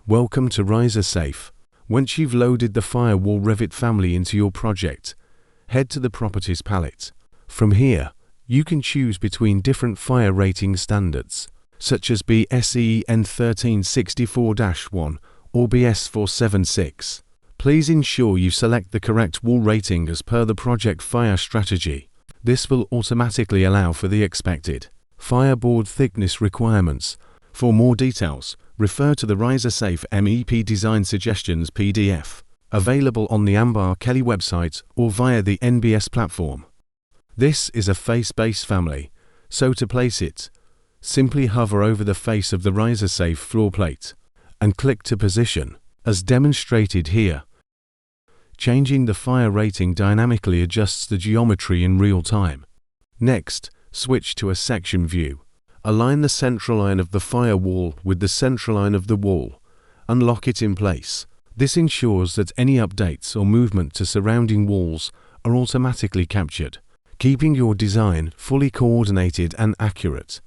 Welcome to RiserSafe. Once you've loaded the firewall Revit family into your project, head to the Properties palette. From here, you can choose between different fire rating standards, such as BSE N1364-1 or BS476. Please ensure you select the correct wall rating as per the project fire strategy. This will automatically allow for the expected fireboard thickness requirements. For more details, refer to the RiserSafe MEP Design Suggestions PDF, available on the Ambar Kelly website or via the NBS platform. This is a face-based family, so to place it, simply hover over the face of the RiserSafe floor plate and click to position, as demonstrated here. Changing the fire rating dynamically adjusts the geometry in real time. Next, switch to a section view. Align the central line of the firewall with the central line of the wall. Unlock it in place. This ensures that any updates or movement to surrounding walls are automatically captured, keeping your design fully coordinated and accurate.